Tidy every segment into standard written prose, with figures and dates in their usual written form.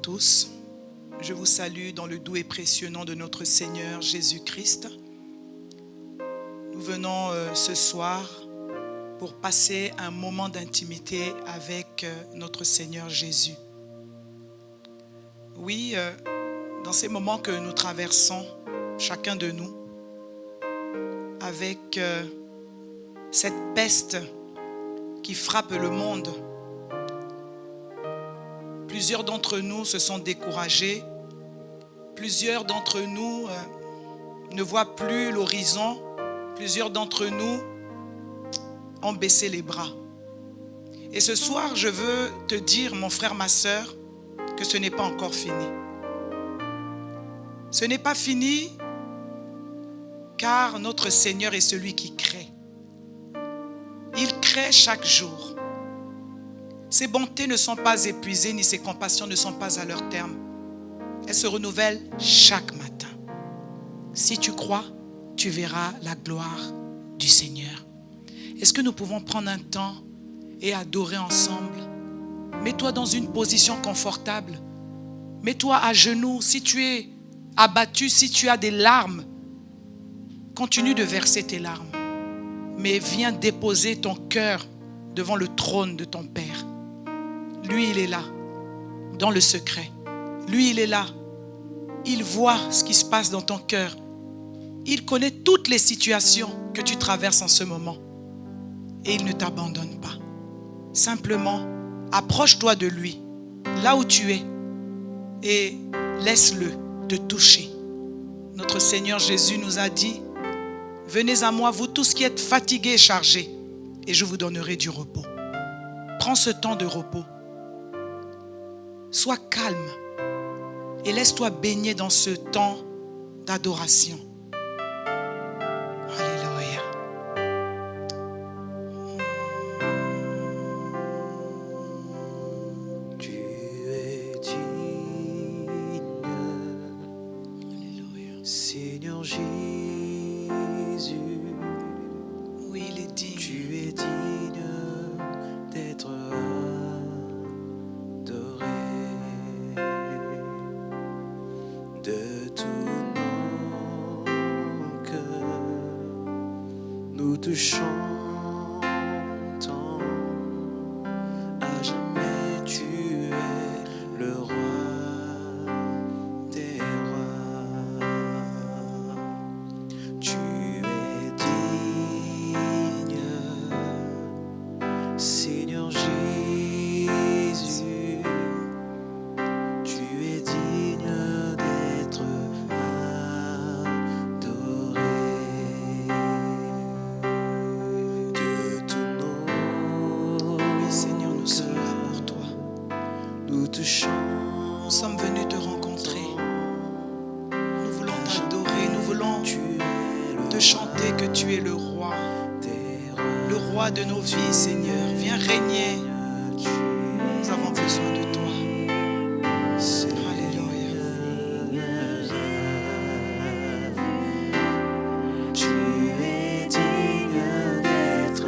tous. Je vous salue dans le doux et précieux nom de notre Seigneur Jésus-Christ. Nous venons ce soir pour passer un moment d'intimité avec notre Seigneur Jésus. Oui, dans ces moments que nous traversons, chacun de nous, avec cette peste qui frappe le monde, plusieurs d'entre nous se sont découragés. Plusieurs d'entre nous ne voient plus l'horizon. Plusieurs d'entre nous ont baissé les bras. Et ce soir, je veux te dire, mon frère, ma sœur, que ce n'est pas encore fini. Ce n'est pas fini car notre Seigneur est celui qui crée. Il crée chaque jour. Ses bontés ne sont pas épuisées, ni ses compassions ne sont pas à leur terme. Elles se renouvellent chaque matin. Si tu crois, tu verras la gloire du Seigneur. Est-ce que nous pouvons prendre un temps et adorer ensemble? Mets-toi dans une position confortable. Mets-toi à genoux. Si tu es abattu, si tu as des larmes, continue de verser tes larmes. Mais viens déposer ton cœur devant le trône de ton Père. Lui, il est là, dans le secret. Lui, il est là. Il voit ce qui se passe dans ton cœur. Il connaît toutes les situations que tu traverses en ce moment. Et il ne t'abandonne pas. Simplement, approche-toi de lui, là où tu es, et laisse-le te toucher. Notre Seigneur Jésus nous a dit, « Venez à moi, vous tous qui êtes fatigués et chargés, et je vous donnerai du repos. » Prends ce temps de repos. Sois calme et laisse-toi baigner dans ce temps d'adoration. Alléluia. Tu es digne, Alléluia. Seigneur Jésus. Oui, il est digne. Tu es digne d'être adoré. De tout nos cœurs, nous te chantons. À jamais tu es le roi des rois. Tu es digne, Seigneur Jésus. Tu es digne d'être adoré. De tous nos Oui, Seigneur, nous sommes là pour toi. nous te chantons. Nous sommes venus te rencontrer. Nous voulons t'adorer. Nous voulons Tu es te chanter que tu es le roi. des rois. Le roi de nos vies, Seigneur. Viens régner. Nous avons besoin de toi. Alléluia. Tu es digne d'être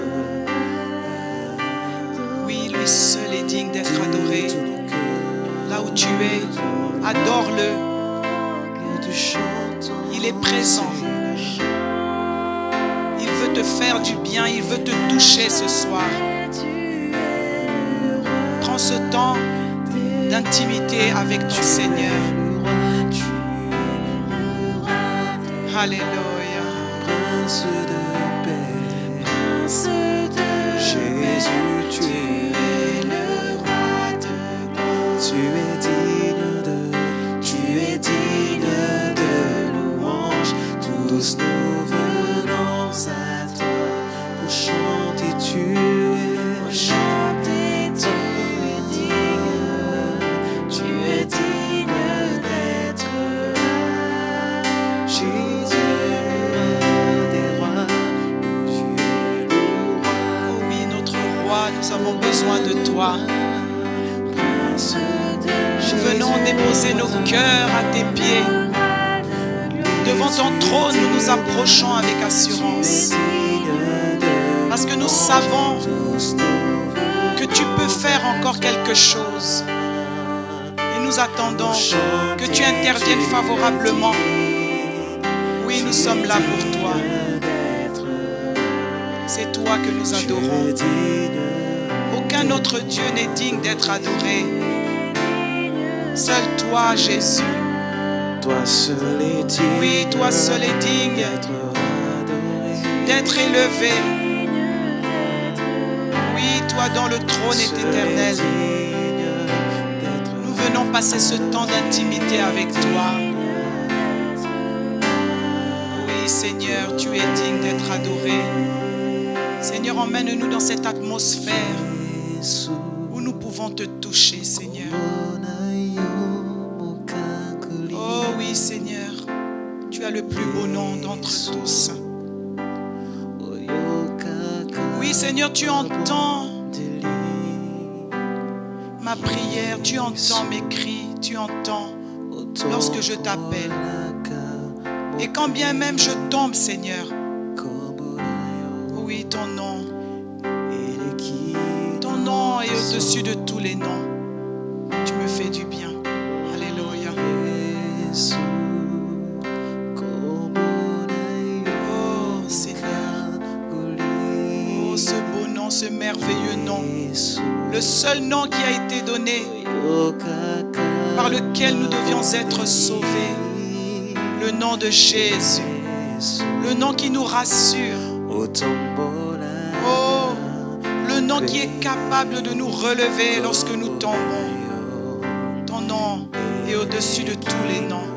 Oui, lui seul est digne d'être adoré. Là où tu es, adore-le. nous te chantons. Il est présent. Il veut te faire du bien. Il veut te toucher ce soir. Prends ce temps d'intimité avec du Seigneur. Alléluia. Prince de paix, Jésus, tu es le roi de. Tu es digne de louange. Tous nous venons à toi pour chanter. Tu es digne. Tu es digne d'être Jésus, des rois. Tu es le roi. Oh oui, notre roi, nous avons besoin de toi. Prince de Nous venons déposer nos cœurs à tes pieds. Devant ton trône, nous nous approchons avec assurance. Parce que nous savons que tu peux faire encore quelque chose. Et nous nous attendons que tu interviennes favorablement. Oui, nous sommes là pour toi. C'est toi que nous adorons. Aucun autre Dieu n'est digne d'être adoré. Seul toi, Jésus. Toi seul est digne. Oui, toi seul est digne d'être élevé. Oui, toi dont le trône est éternel. Nous venons passer ce temps d'intimité avec toi. Oui, Seigneur, tu es digne d'être adoré. Seigneur, emmène-nous dans cette atmosphère où nous pouvons te toucher, Seigneur. Oh oui, Seigneur, tu as le plus beau nom d'entre tous. Oui, Seigneur, tu entends ma prière, tu entends mes cris, tu entends lorsque je t'appelle. Et quand bien même je tombe, Seigneur, oui, ton nom est au-dessus de tous les noms. Tu me fais du bien. Alléluia. Oh, Seigneur. Oh, ce beau nom, ce merveilleux nom. Le seul nom qui a été donné, par lequel nous devions être sauvés. Le nom de Jésus. Le nom qui nous rassure. Oh, le nom qui est capable de nous relever lorsque nous tombons. Ton nom est au-dessus de tous les noms.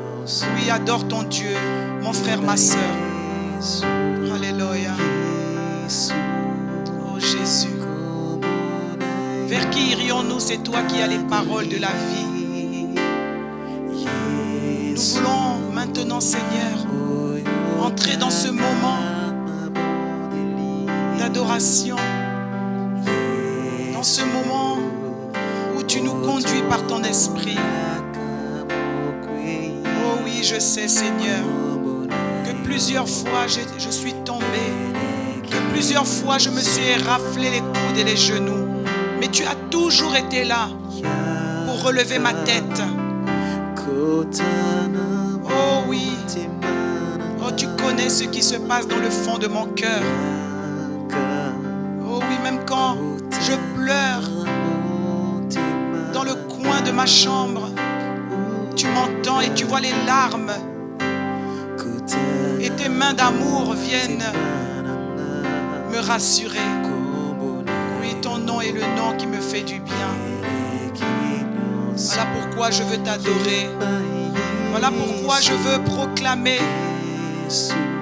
Oui, adore ton Dieu, mon frère, ma soeur. Alléluia. Oh Jésus. Vers qui irions-nous? C'est toi qui as les paroles de la vie. Nous voulons maintenant, Seigneur, entrer dans ce moment d'adoration, dans ce moment où tu nous conduis par ton esprit. Oh oui, je sais, Seigneur, que plusieurs fois je suis tombé, que plusieurs fois je me suis éraflé les coudes et les genoux, mais tu as toujours été là pour relever ma tête. Oh oui, oh tu connais ce qui se passe dans le fond de mon cœur. Oh oui, même quand je pleure dans le coin de ma chambre, tu m'entends et tu vois les larmes. Et tes mains d'amour viennent me rassurer. Oui, ton nom est le nom qui me fait du bien. Voilà pourquoi je veux t'adorer. Voilà pourquoi je veux proclamer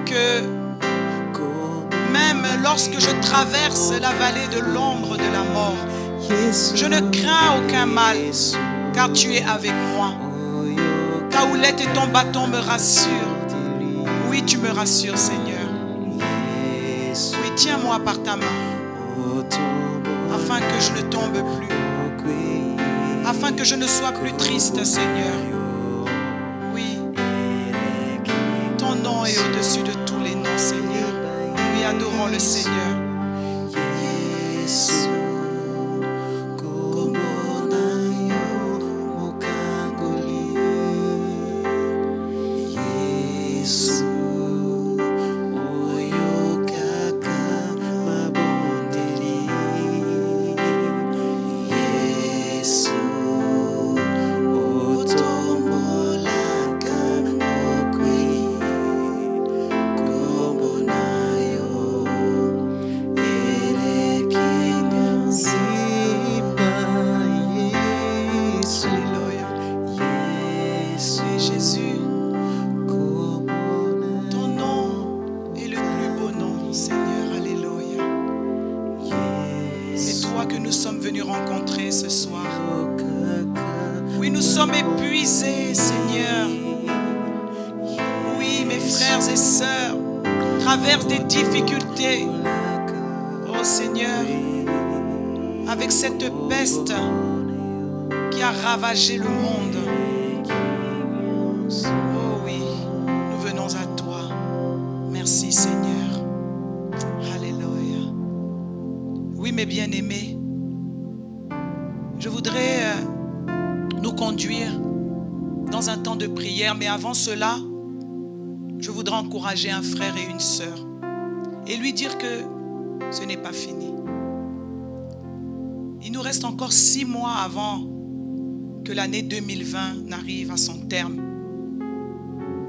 que même lorsque je traverse la vallée de l'ombre de la mort, je ne crains aucun mal, car tu es avec moi. Ta houlette et ton bâton me rassurent. Oui, tu me rassures, Seigneur. Oui, tiens-moi par ta main, afin que je ne tombe plus, afin que je ne sois plus triste, Seigneur. Oui, ton nom est au-dessus de tous les noms, Seigneur. Oui, adorons le Seigneur. Des difficultés, oh Seigneur, avec cette peste qui a ravagé le monde. Oh oui, nous venons à toi. Merci Seigneur. Alléluia. Oui, mes bien-aimés, je voudrais nous conduire dans un temps de prière, mais avant cela, je voudrais encourager un frère et une sœur et lui dire que ce n'est pas fini. Il nous reste encore 6 mois avant que l'année 2020 n'arrive à son terme.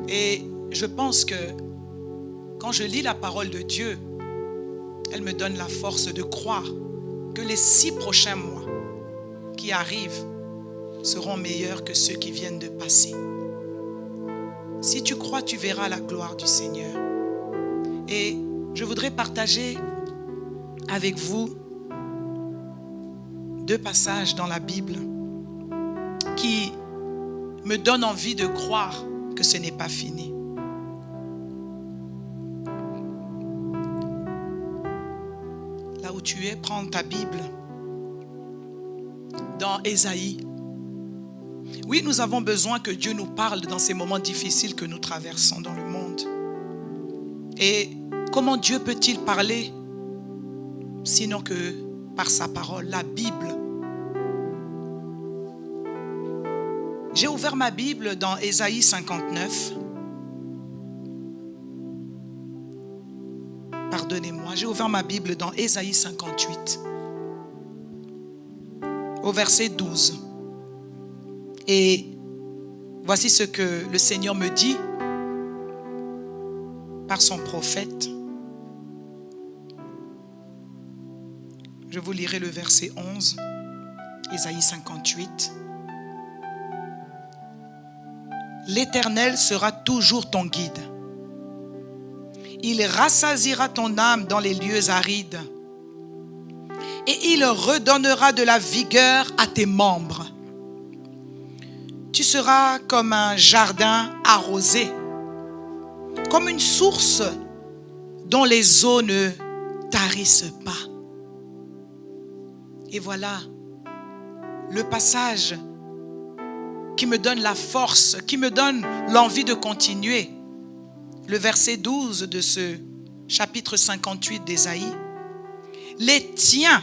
Et je pense que quand je lis la parole de Dieu, elle me donne la force de croire que les 6 prochains mois qui arrivent seront meilleurs que ceux qui viennent de passer. Si tu crois, tu verras la gloire du Seigneur. Et je voudrais partager avec vous 2 passages dans la Bible qui me donnent envie de croire que ce n'est pas fini. Là où tu es, prends ta Bible dans Ésaïe. Oui, nous avons besoin que Dieu nous parle dans ces moments difficiles que nous traversons dans le monde. Et comment Dieu peut-il parler sinon que par sa parole, la Bible? J'ai ouvert ma Bible dans Ésaïe 59. Pardonnez-moi, j'ai ouvert ma Bible dans Ésaïe 58, au verset 12. Et voici ce que le Seigneur me dit par son prophète. Je vous lirai le verset 11, Ésaïe 58. L'Éternel sera toujours ton guide. Il rassasiera ton âme dans les lieux arides. Et il redonnera de la vigueur à tes membres. Tu seras comme un jardin arrosé, comme une source dont les eaux ne tarissent pas. Et voilà le passage qui me donne la force, qui me donne l'envie de continuer. Le verset 12 de ce chapitre 58 d'Ésaïe. Les tiens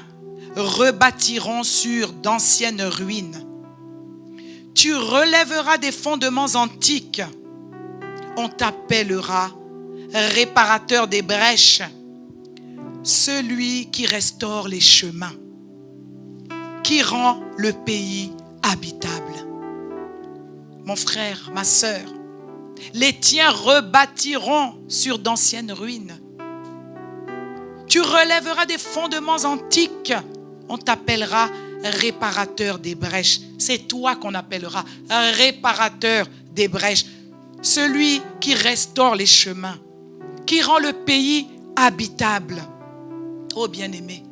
rebâtiront sur d'anciennes ruines. Tu relèveras des fondements antiques. On t'appellera réparateur des brèches, celui qui restaure les chemins, qui rend le pays habitable. Mon frère, ma sœur, les tiens rebâtiront sur d'anciennes ruines. Tu relèveras des fondements antiques. On t'appellera réparateur des brèches. C'est toi qu'on appellera réparateur des brèches. Celui qui restaure les chemins, qui rend le pays habitable. Oh bien-aimé,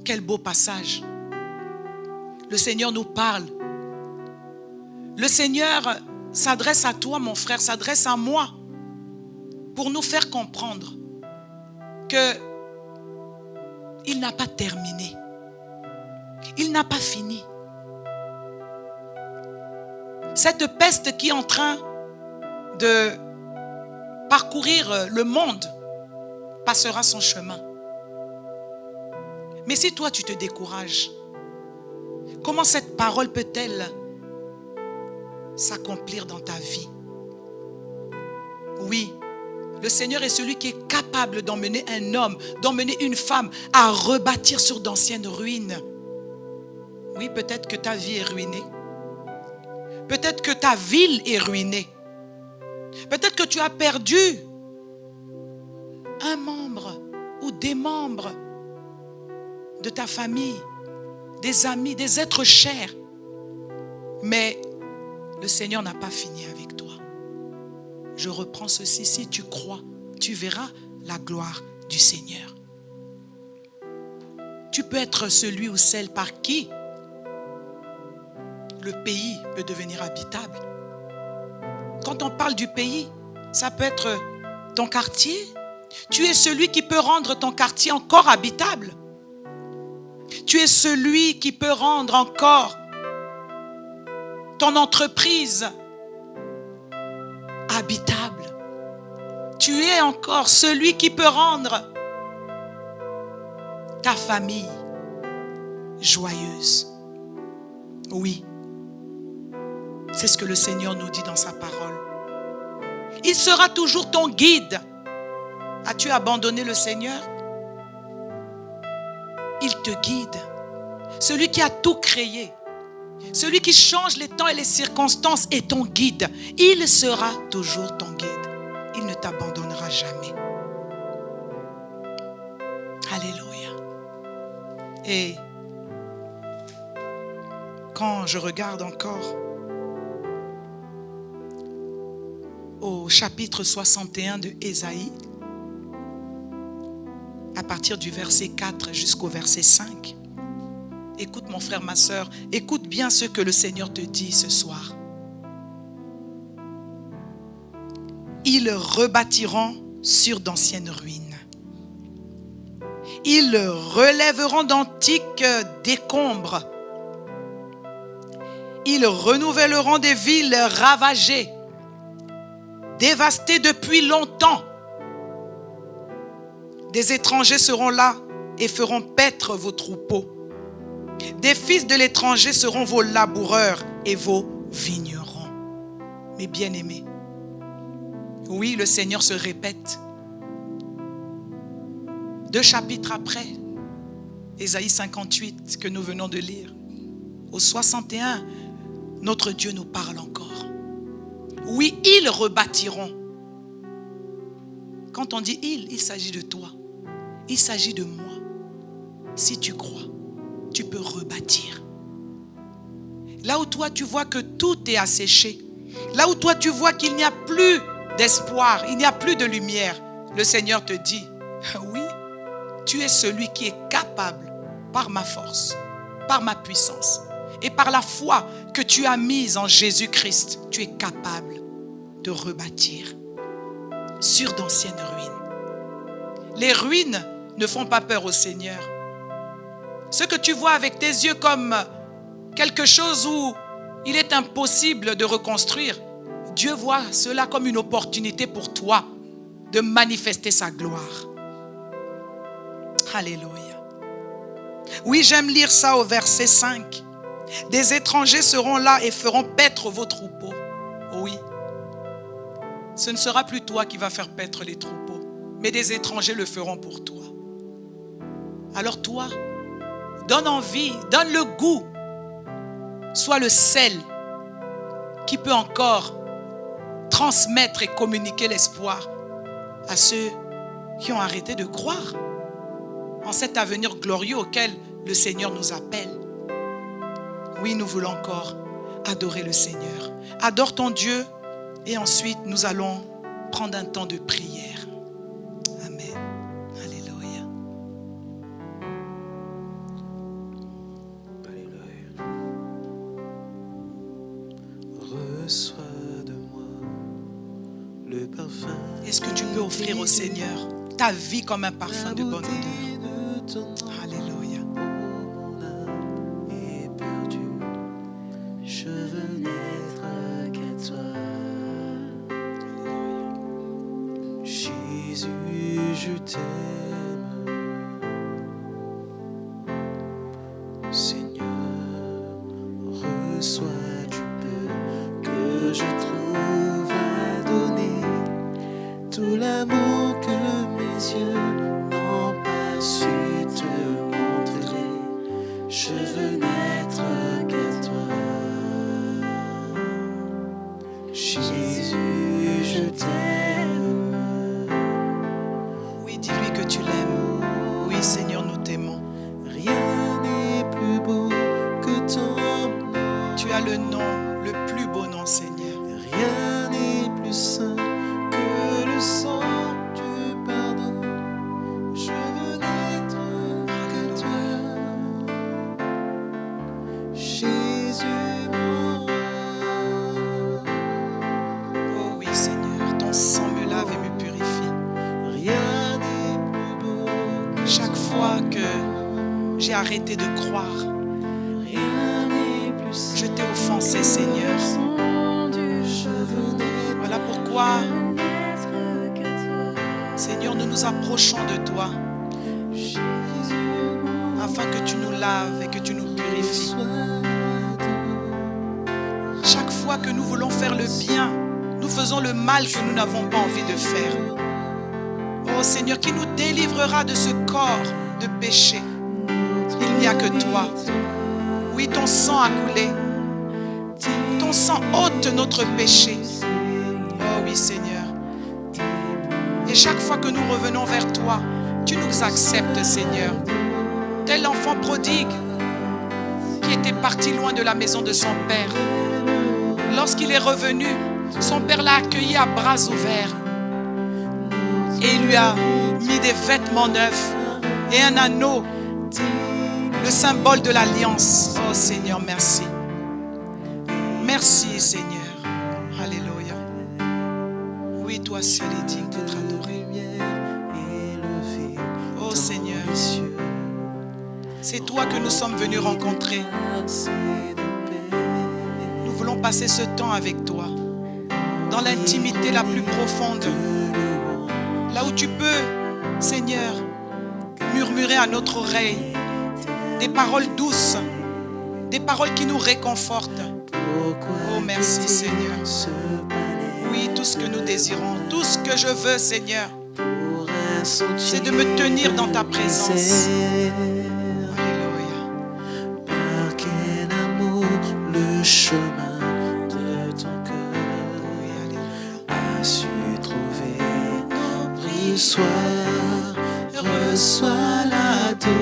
quel beau passage. Le Seigneur nous parle. Le Seigneur s'adresse à toi, mon frère, s'adresse à moi pour nous faire comprendre qu'il n'a pas terminé. Il n'a pas fini. Cette peste qui est en train de parcourir le monde passera son chemin. Mais si toi tu te décourages, comment cette parole peut-elle s'accomplir dans ta vie? Oui, le Seigneur est celui qui est capable d'emmener un homme, d'emmener une femme à rebâtir sur d'anciennes ruines. Oui, peut-être que ta vie est ruinée. Peut-être que ta ville est ruinée. Peut-être que tu as perdu un membre ou des membres de ta famille, des amis, des êtres chers. Mais le Seigneur n'a pas fini avec toi. Je reprends ceci. Si tu crois, tu verras la gloire du Seigneur. Tu peux être celui ou celle par qui le pays peut devenir habitable. Quand on parle du pays, ça peut être ton quartier. Tu es celui qui peut rendre ton quartier encore habitable. Tu es celui qui peut rendre encore ton entreprise habitable. Tu es encore celui qui peut rendre ta famille joyeuse. Oui. C'est ce que le Seigneur nous dit dans sa parole. Il sera toujours ton guide. As-tu abandonné le Seigneur? Il te guide. Celui qui a tout créé, celui qui change les temps et les circonstances est ton guide. Il sera toujours ton guide. Il ne t'abandonnera jamais. Alléluia. Et quand je regarde encore au chapitre 61 de Ésaïe, à partir du verset 4 jusqu'au verset 5, écoute mon frère, ma soeur, écoute bien ce que le Seigneur te dit ce soir. Ils rebâtiront sur d'anciennes ruines. Ils relèveront d'antiques décombres. Ils renouvelleront des villes ravagées, dévastées depuis longtemps. Des étrangers seront là et feront paître vos troupeaux. Des fils de l'étranger seront vos laboureurs et vos vignerons. Mes bien-aimés, oui, le Seigneur se répète. 2 chapitres après, Ésaïe 58 que nous venons de lire, au 61, notre Dieu nous parle encore. Oui, ils rebâtiront. Quand on dit il s'agit de toi. Il s'agit de moi. Si tu crois, tu peux rebâtir. Là où toi tu vois que tout est asséché, là où toi tu vois qu'il n'y a plus d'espoir, il n'y a plus de lumière, le Seigneur te dit, oui, tu es celui qui est capable, par ma force, par ma puissance et par la foi que tu as mise en Jésus-Christ, tu es capable de rebâtir sur d'anciennes ruines. Les ruines ne font pas peur au Seigneur. Ce que tu vois avec tes yeux comme quelque chose où il est impossible de reconstruire, Dieu voit cela comme une opportunité pour toi de manifester sa gloire. Alléluia. Oui, j'aime lire ça au verset 5. Des étrangers seront là et feront paître vos troupeaux. Oui. Ce ne sera plus toi qui vas faire paître les troupeaux, mais des étrangers le feront pour toi. Alors toi, donne envie, donne le goût. Sois le sel qui peut encore transmettre et communiquer l'espoir à ceux qui ont arrêté de croire en cet avenir glorieux auquel le Seigneur nous appelle. Oui, nous voulons encore adorer le Seigneur. Adore ton Dieu et ensuite nous allons prendre un temps de prière. Amen. Alléluia. Alléluia. Reçois de moi le parfum. Est-ce que tu peux offrir au Seigneur ta vie comme un parfum de bonne odeur? Alléluia. Mon âme est perdue. Je veux n'être qu'à toi. Jésus, je t'aime. Seigneur, reçois du peu que je trouve à donner. Tout l'amour que mes yeux n'ont pas su te montrer. Je veux n'être qu'à toi. Jésus, je t'aime. Oui, dis-lui que tu l'aimes. Oui, Seigneur, nous t'aimons. Rien n'est plus beau que ton nom. Tu as le nom, le plus beau nom, Seigneur. Rien n'est plus saint que le sang du pardon. Je veux n'être que toi. Jésus, mon roi. Oh oui, Seigneur, ton sang me lave et me purifie. Rien n'est plus beau que Chaque fois que j'ai arrêté de croire, rien n'est plus saint. je t'ai offensé, Seigneur. Je veux n'être Voilà pourquoi, Seigneur, nous nous approchons de toi Jésus, mon afin que tu nous laves et que tu nous purifies. soin de Chaque fois fois que nous voulons faire le bien, nous faisons le mal que nous n'avons pas envie de faire. Oh Seigneur, qui nous délivrera de ce corps de péché? Il n'y a que toi. Oui, ton sang a coulé. Ton sang ôte notre péché. Oh oui, Seigneur. Et chaque fois que nous revenons vers toi, tu nous acceptes, Seigneur. Tel l'enfant prodigue qui était parti loin de la maison de son père. Lorsqu'il est revenu, son père l'a accueilli à bras ouverts et il lui a mis des vêtements neufs et un anneau, le symbole de l'alliance. Oh Seigneur, merci. Merci Seigneur. Alléluia. Oui, toi seul est digne d'être adoré. Oh Seigneur, c'est toi que nous sommes venus rencontrer. Nous voulons passer ce temps avec toi, dans l'intimité la plus profonde, là où tu peux, Seigneur, murmurer à notre oreille des paroles douces, des paroles qui nous réconfortent. Oh merci Seigneur. Oui, tout ce que nous désirons, tout ce que je veux, Seigneur, c'est de me tenir dans ta présence. Alléluia. Par quel amour le chemin de ton cœur, Oui, alléluia. a su trouver. Reçois l'adoration.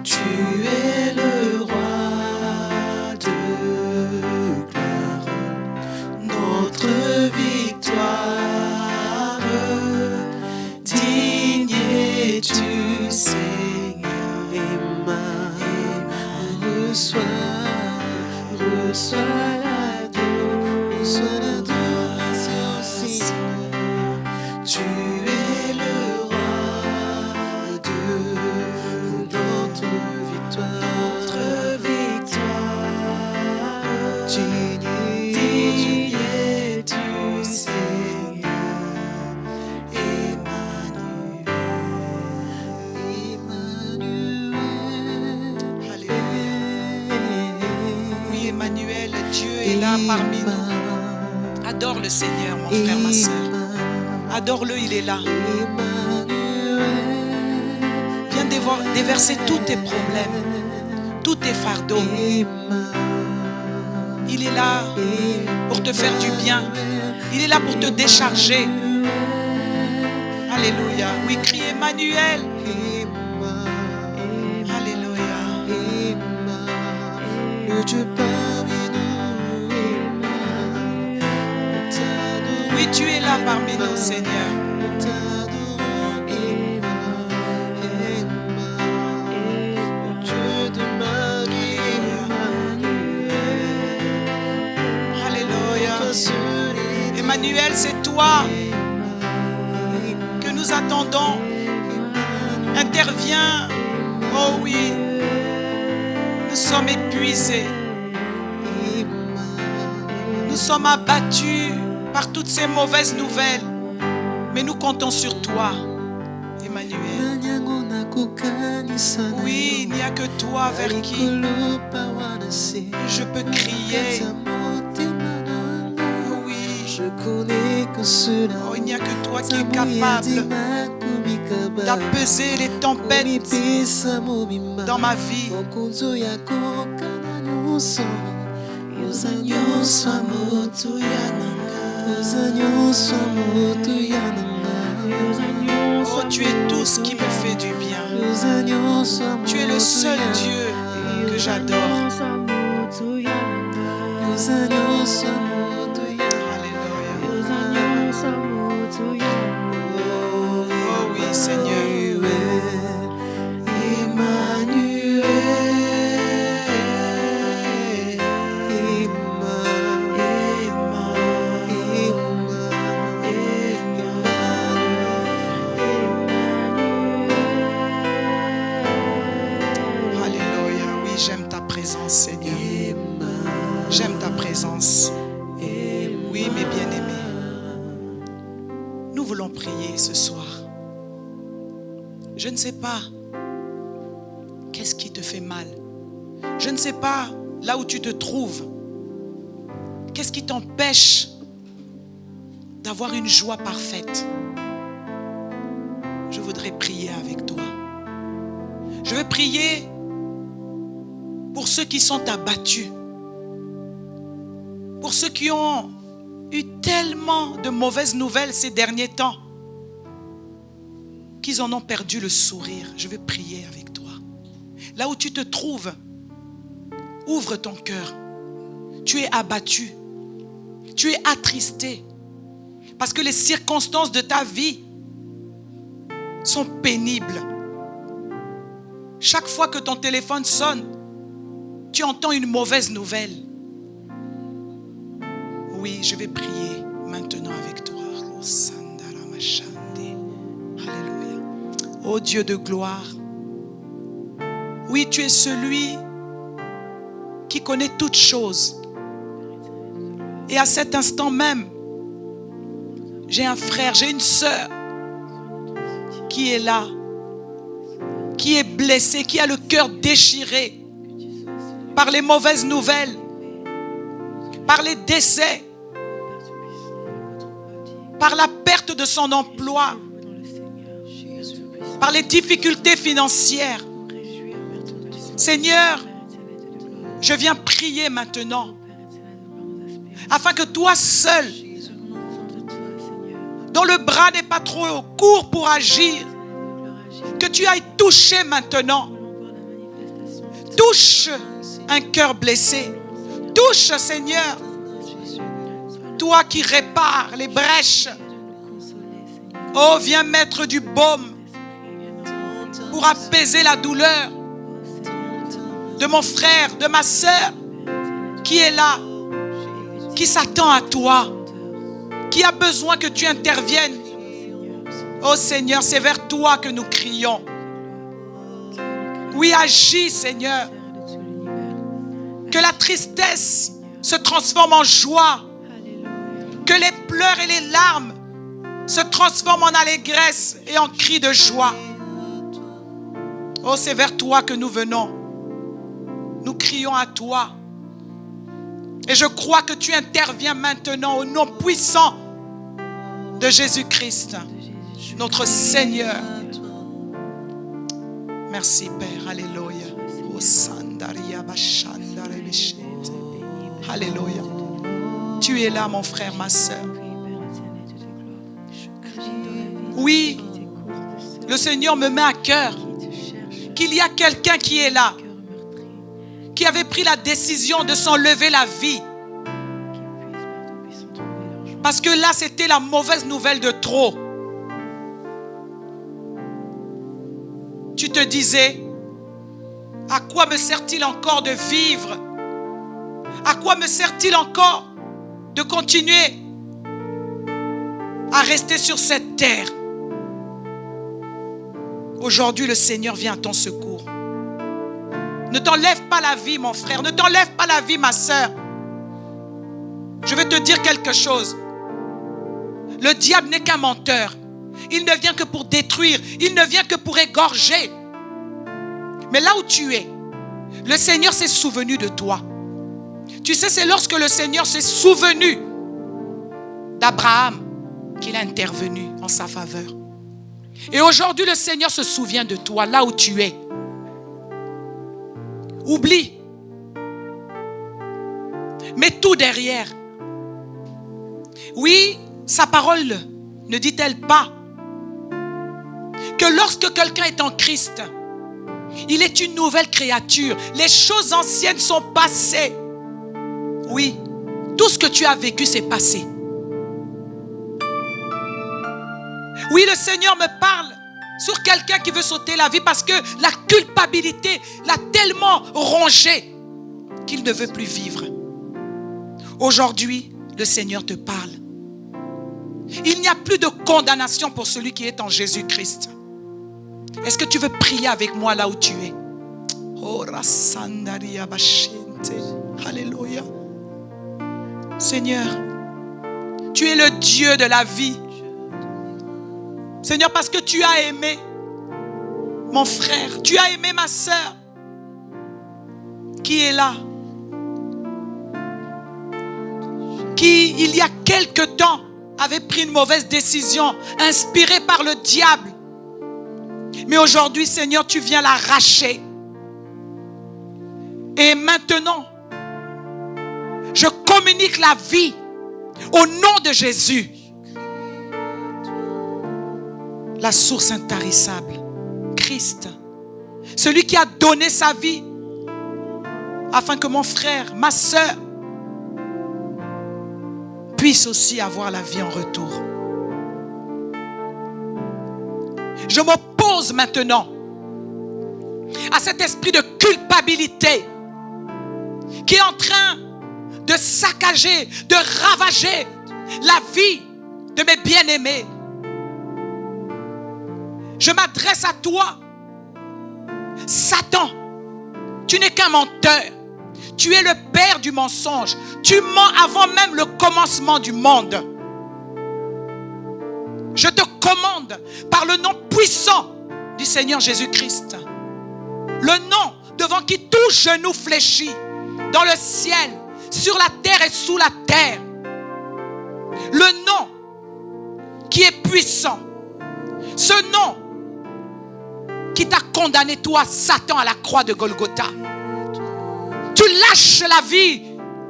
Tu es le roi de gloire, notre victoire. Digne es-tu, Seigneur. Reçois l'adoration, Seigneur. Tu es le roi de notre victoire. Digne es-tu, Seigneur. Emmanuel. Alléluia. Oui, Emmanuel, Dieu est là parmi nous. Adore le Seigneur, mon frère, ma soeur. Adore-le, il est là. Viens déverser tous tes problèmes, tous tes fardeaux. Il est là pour te faire du bien. Il est là pour te décharger. Alléluia. Oui, crie Emmanuel. Alléluia. Le Dieu parmi nous. Oui, tu es là parmi nous, Seigneur. Alléluia. Emmanuel, c'est toi que nous attendons. Interviens. Oh oui. Nous sommes épuisés. Nous sommes abattus par toutes ces mauvaises nouvelles. Mais nous comptons sur toi, Emmanuel. Oui, il n'y a que toi vers qui je peux crier. Oui. Je connais que cela. Oh, il n'y a que toi qui es capable d'apaiser les tempêtes dans ma vie. Oh, tu es tout ce qui me fait du bien. Tu es le seul Dieu que j'adore. Oh oui, Seigneur. Alléluia. Oui, j'aime ta présence, Seigneur. J'aime ta présence. Oui, mes bien-aimés. Nous voulons prier ce soir. Je ne sais pas qu'est-ce qui te fait mal. Je ne sais pas là où tu te trouves. Qu'est-ce qui t'empêche d'avoir une joie parfaite? Je voudrais prier avec toi. Je veux prier pour ceux qui sont abattus. Pour ceux qui ont eu tellement de mauvaises nouvelles ces derniers temps qu'ils en ont perdu le sourire. Je veux prier avec toi. Là où tu te trouves, ouvre ton cœur. Tu es abattu. Tu es attristé. Parce que les circonstances de ta vie sont pénibles. Chaque fois que ton téléphone sonne, tu entends une mauvaise nouvelle. Oui, je vais prier maintenant avec toi. Alléluia. Oh Dieu de gloire. Oui, tu es celui qui connaît toutes choses. Et à cet instant même, j'ai un frère, j'ai une sœur qui est là, qui est blessé, qui a le cœur déchiré par les mauvaises nouvelles, par les décès, par la perte de son emploi, par les difficultés financières. Seigneur, je viens prier maintenant afin que toi seul, dont le bras n'est pas trop court pour agir, que tu ailles toucher maintenant. Touche un cœur blessé. Touche, Seigneur, toi qui répares les brèches. Oh, viens mettre du baume pour apaiser la douleur de mon frère, de ma sœur qui est là, qui s'attend à toi, qui a besoin que tu interviennes. Oh Seigneur, c'est vers toi que nous crions. Oui, agis, Seigneur. Que la tristesse se transforme en joie. Que les pleurs et les larmes se transforment en allégresse et en cris de joie. Oh, c'est vers toi que nous venons. Nous crions à toi. Et je crois que tu interviens maintenant au nom puissant de Jésus-Christ, notre Seigneur. Merci Père, alléluia. Alléluia. Tu es là mon frère, ma soeur. Oui, le Seigneur me met à cœur qu'il y a quelqu'un qui est là, qui avait pris la décision de s'enlever la vie. Parce que là, c'était la mauvaise nouvelle de trop. Tu te disais, à quoi me sert-il encore de vivre? À quoi me sert-il encore de continuer à rester sur cette terre? Aujourd'hui, le Seigneur vient à ton secours. Ne t'enlève pas la vie, mon frère. Ne t'enlève pas la vie, ma sœur. Je vais te dire quelque chose. Le diable n'est qu'un menteur. Il ne vient que pour détruire. Il ne vient que pour égorger. Mais là où tu es, le Seigneur s'est souvenu de toi. Tu sais, c'est lorsque le Seigneur s'est souvenu d'Abraham qu'il a intervenu en sa faveur. Et aujourd'hui, le Seigneur se souvient de toi, là où tu es. Oublie. Mets tout derrière. Oui, sa parole ne dit-elle pas que lorsque quelqu'un est en Christ, il est une nouvelle créature. Les choses anciennes sont passées. Oui, tout ce que tu as vécu, c'est passé. Oui, le Seigneur me parle sur quelqu'un qui veut sauter la vie parce que la culpabilité l'a tellement rongé qu'il ne veut plus vivre. Aujourd'hui, le Seigneur te parle. Il n'y a plus de condamnation pour celui qui est en Jésus-Christ. Est-ce que tu veux prier avec moi là où tu es? Oh, Rassandaria Bashente. Alléluia. Seigneur, tu es le Dieu de la vie. Seigneur, parce que tu as aimé mon frère, tu as aimé ma sœur. qui est là, qui, il y a quelque temps, avait pris une mauvaise décision, inspirée par le diable. Mais aujourd'hui, Seigneur, tu viens l'arracher. Et maintenant, je communique la vie au nom de Jésus. La source intarissable, Christ, celui qui a donné sa vie afin que mon frère, ma soeur puisse aussi avoir la vie en retour. Je m'oppose maintenant à cet esprit de culpabilité qui est en train de saccager, de ravager la vie de mes bien-aimés. Je m'adresse à toi, Satan. Tu n'es qu'un menteur. Tu es le père du mensonge. Tu mens avant même le commencement du monde. Je te commande par le nom puissant du Seigneur Jésus-Christ, le nom devant qui tout genou fléchit, dans le ciel, sur la terre et sous la terre, le nom qui est puissant, ce nom qui t'a condamné, toi, Satan, à la croix de Golgotha. Tu lâches la vie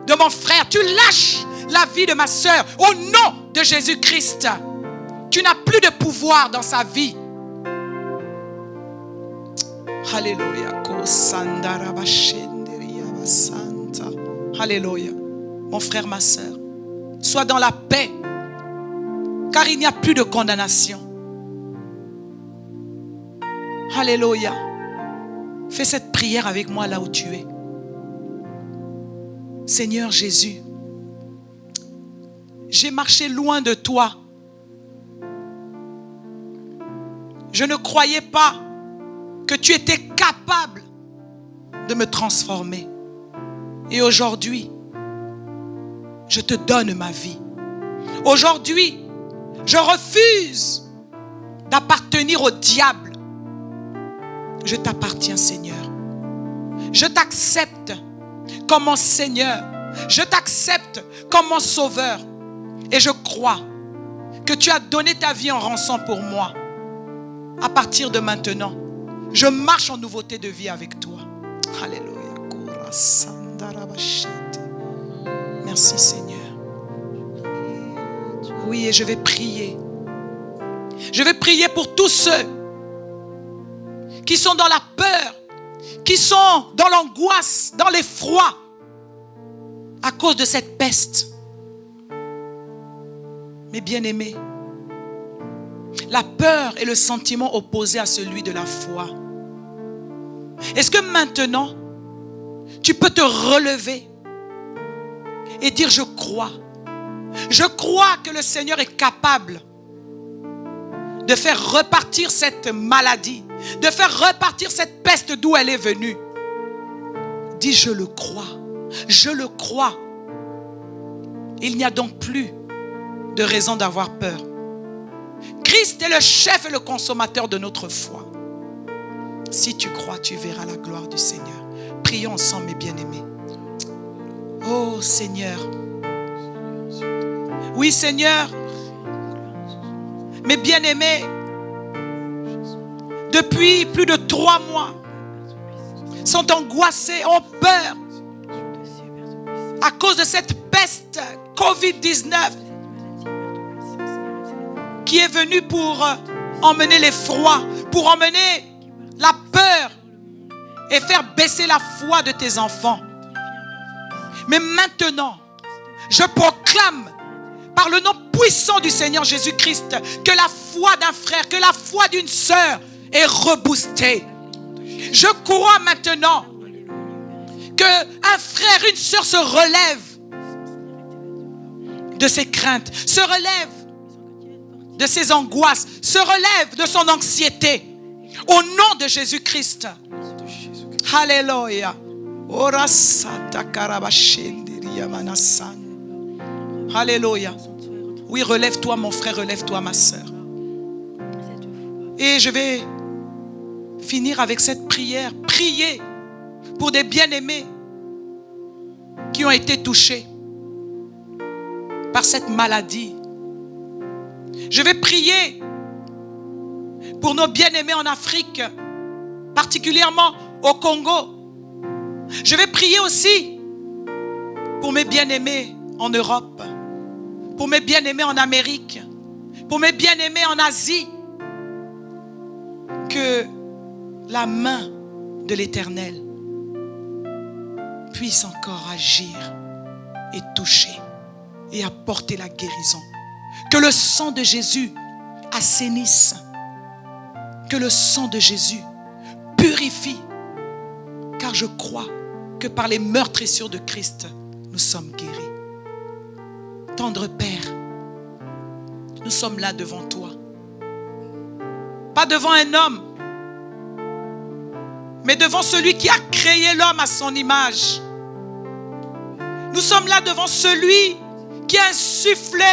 de mon frère, tu lâches la vie de ma soeur, au nom de Jésus-Christ. Tu n'as plus de pouvoir dans sa vie. Alléluia. Alléluia. Mon frère, ma soeur, sois dans la paix, car il n'y a plus de condamnation. Alléluia. Fais cette prière avec moi là où tu es. Seigneur Jésus, j'ai marché loin de toi. Je ne croyais pas que tu étais capable de me transformer. Et aujourd'hui, je te donne ma vie. Aujourd'hui, je refuse d'appartenir au diable. Je t'appartiens, Seigneur. Je t'accepte comme mon Seigneur. Je t'accepte comme mon Sauveur. Et je crois que tu as donné ta vie en rançon pour moi. À partir de maintenant, je marche en nouveauté de vie avec toi. Alléluia. Merci, Seigneur. Oui, et je vais prier. Je vais prier pour tous ceux qui sont dans la peur, qui sont dans l'angoisse, dans l'effroi, à cause de cette peste. Mes bien-aimés, la peur est le sentiment opposé à celui de la foi. Est-ce que maintenant, tu peux te relever et dire: je crois. Je crois que le Seigneur est capable de faire repartir cette maladie, de faire repartir cette peste d'où elle est venue. Dis: je le crois. Je le crois. Il n'y a donc plus de raison d'avoir peur. Christ est le chef et le consommateur de notre foi. Si tu crois, tu verras la gloire du Seigneur. Prions ensemble, mes bien-aimés. Oh Seigneur. Oui, Seigneur. Mes bien-aimés, depuis plus de 3 mois, sont angoissés, ont peur à cause de cette peste Covid-19 qui est venue pour emmener l'effroi, pour emmener la peur et faire baisser la foi de tes enfants. Mais maintenant, je proclame par le nom puissant du Seigneur Jésus-Christ que la foi d'un frère, que la foi d'une sœur est reboostée. Je crois maintenant qu'un frère, une sœur se relève de ses craintes, se relève de ses angoisses, se relève de son anxiété. Au nom de Jésus-Christ. Alléluia. Alléluia. Oui, relève-toi mon frère, relève-toi ma sœur. Et je vais finir avec cette prière. Priez pour des bien-aimés qui ont été touchés par cette maladie. Je vais prier pour nos bien-aimés en Afrique, particulièrement au Congo. Je vais prier aussi pour mes bien-aimés en Europe, pour mes bien-aimés en Amérique, pour mes bien-aimés en Asie. Que la main de l'Éternel puisse encore agir et toucher et apporter la guérison. Que le sang de Jésus assainisse. Que le sang de Jésus purifie. Car je crois que par les meurtrissures de Christ, nous sommes guéris. Tendre Père, nous sommes là devant toi. Pas devant un homme, mais devant celui qui a créé l'homme à son image. Nous sommes là devant celui qui a insufflé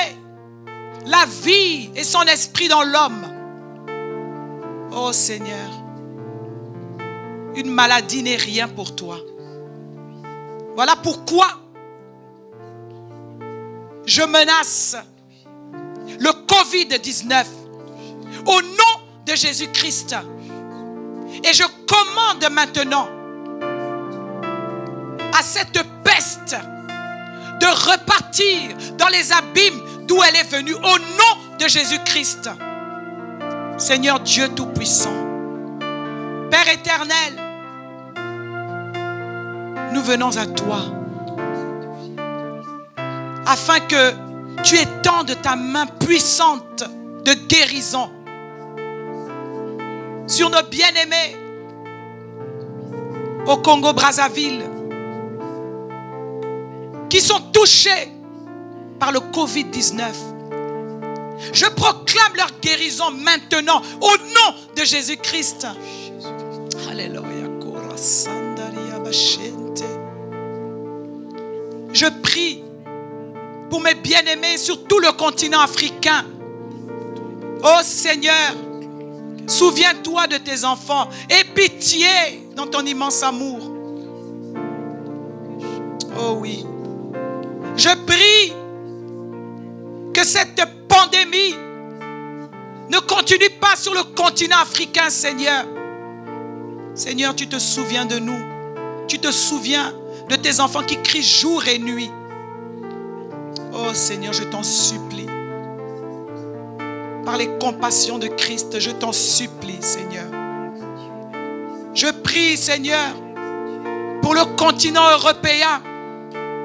la vie et son esprit dans l'homme. Oh Seigneur, une maladie n'est rien pour toi. Voilà pourquoi je menace le Covid-19 au nom de Jésus-Christ. Et je commande maintenant à cette peste de repartir dans les abîmes d'où elle est venue au nom de Jésus-Christ. Seigneur Dieu Tout-Puissant, Père éternel, nous venons à toi afin que tu étendes ta main puissante de guérison sur nos bien-aimés au Congo-Brazzaville qui sont touchés par le Covid-19. Je proclame leur guérison maintenant au nom de Jésus-Christ. Alléluia. Je prie pour mes bien-aimés sur tout le continent africain. Oh Seigneur, souviens-toi de tes enfants. Aie pitié dans ton immense amour. Oh oui. Je prie que cette pandémie ne continue pas sur le continent africain, Seigneur. Seigneur, tu te souviens de nous. Tu te souviens de tes enfants qui crient jour et nuit. Oh Seigneur, je t'en supplie. Par les compassions de Christ, je t'en supplie, Seigneur. Je prie, Seigneur, pour le continent européen.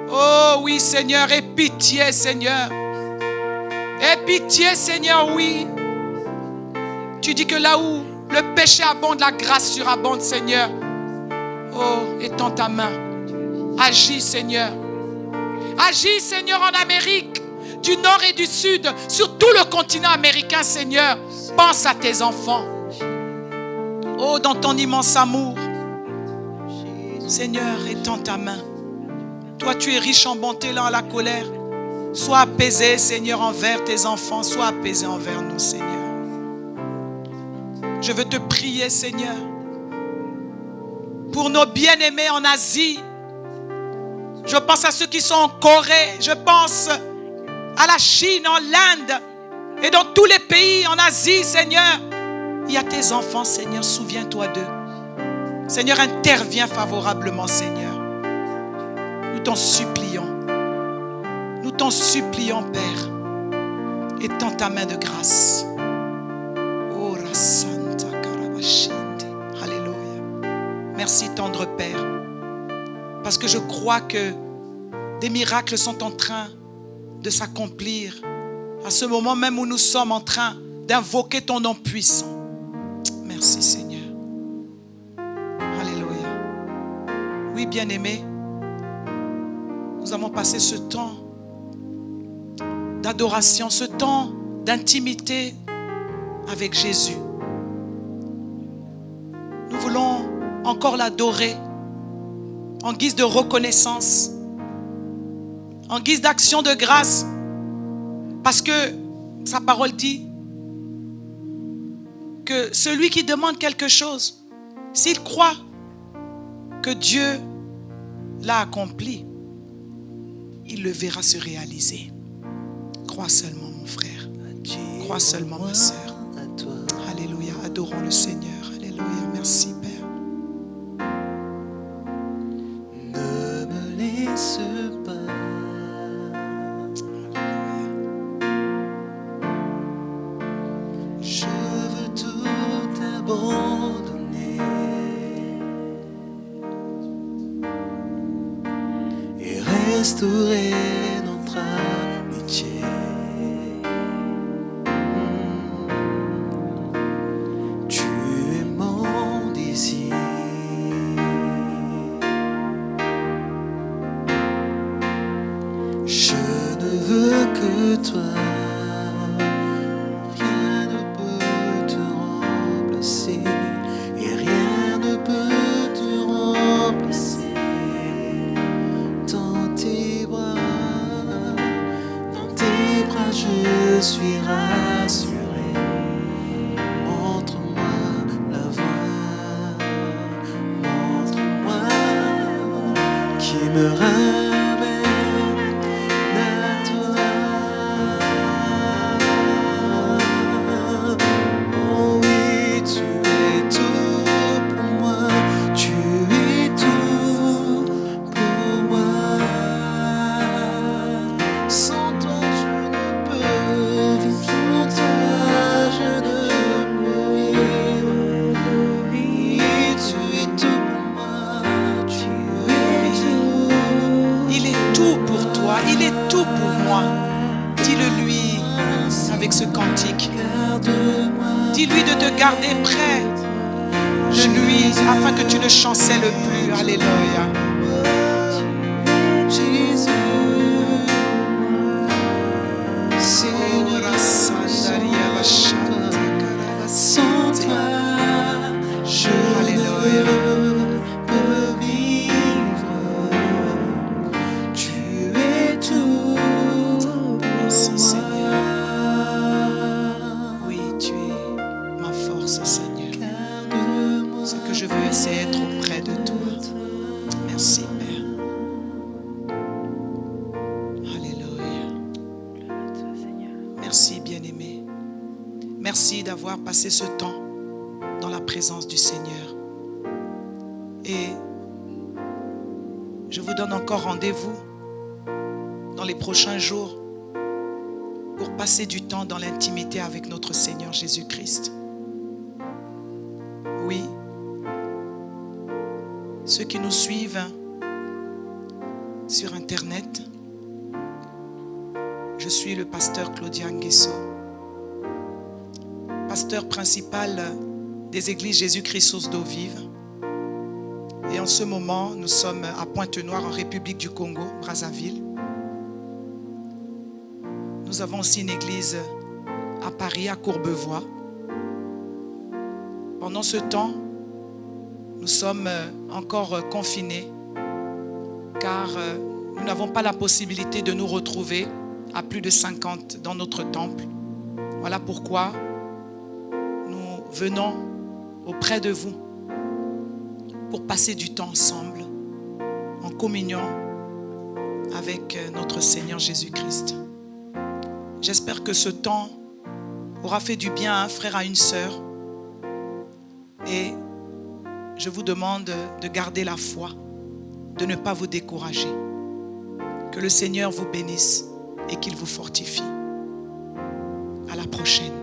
Oh oui, Seigneur, aie pitié, Seigneur. Aie pitié, Seigneur, oui. Tu dis que là où le péché abonde, la grâce surabonde, Seigneur. Oh, étends ta main. Agis, Seigneur. Agis, Seigneur, en Amérique, du nord et du sud, sur tout le continent américain, Seigneur. Pense à tes enfants. Oh, dans ton immense amour. Seigneur, étends ta main. Toi, tu es riche en bonté, lent à la colère. Sois apaisé, Seigneur, envers tes enfants. Sois apaisé envers nous, Seigneur. Je veux te prier, Seigneur, pour nos bien-aimés en Asie. Je pense à ceux qui sont en Corée. Je pense à la Chine, en l'Inde et dans tous les pays en Asie, Seigneur. Il y a tes enfants, Seigneur. Souviens-toi d'eux. Seigneur, interviens favorablement, Seigneur. Nous t'en supplions. Nous t'en supplions, Père. Étends ta main de grâce. Oh, Santa Karabashinde. Alléluia. Merci, tendre Père. Parce que je crois que des miracles sont en train de s'accomplir à ce moment même où nous sommes en train d'invoquer ton nom puissant. Merci, Seigneur. Alléluia. Oui, bien-aimés, nous avons passé ce temps d'adoration, ce temps d'intimité avec Jésus. Nous voulons encore l'adorer en guise de reconnaissance, en guise d'action de grâce, parce que sa parole dit que celui qui demande quelque chose, s'il croit que Dieu l'a accompli, il le verra se réaliser. Crois seulement, mon frère. Crois seulement, ma sœur. Alléluia. Adorons le Seigneur. Alléluia. Merci, Père. Ne me laisse pas. Je veux tout abandonner et restaurer notre amitié. Tu es mon désir. Je ne veux que toi. Rien ne peut te remplacer et rien ne peut te remplacer. Dans tes bras, je suis rassuré. Montre-moi la voie, montre-moi qui me ramène à toi. Oh oui, tu es tout pour moi, tu es tout pour moi. Sans toi, je ne peux vivre. Sans toi, je ne peux vivre. Oui, tu es tout pour moi, tu es tout. Il est tout pour toi. Il est tout pour moi. Dis-le lui avec ce cantique. Garde-moi, Dis-lui de te garder près de lui afin que tu ne chancelles plus. Alléluia. Jésus. Seigneur, sans toi, je Alléluia. ne peux vivre. Tu es tout pour Merci, moi. Seigneur. Oui, tu es ma force, Seigneur. Garde-moi, Ce que je veux, c'est être auprès de toi. Merci, Père. Alléluia. Merci, bien-aimé. Merci d'avoir passé ce temps dans la présence du Seigneur. Et je vous donne encore rendez-vous dans les prochains jours pour passer du temps dans l'intimité avec notre Seigneur Jésus-Christ. Oui, ceux qui nous suivent sur Internet, je suis le pasteur Claudia Nguesso, pasteur principal des églises Jésus-Christ Source d'eau vive. Et en ce moment, nous sommes à Pointe-Noire, en République du Congo, Brazzaville. Nous avons aussi une église à Paris, à Courbevoie. Pendant ce temps, nous sommes encore confinés car nous n'avons pas la possibilité de nous retrouver à plus de 50 dans notre temple. Voilà pourquoi nous venons auprès de vous pour passer du temps ensemble en communion avec notre Seigneur Jésus-Christ. J'espère que ce temps aura fait du bien à un frère, à une sœur. Et je vous demande de garder la foi, de ne pas vous décourager. Que le Seigneur vous bénisse et qu'il vous fortifie. À la prochaine.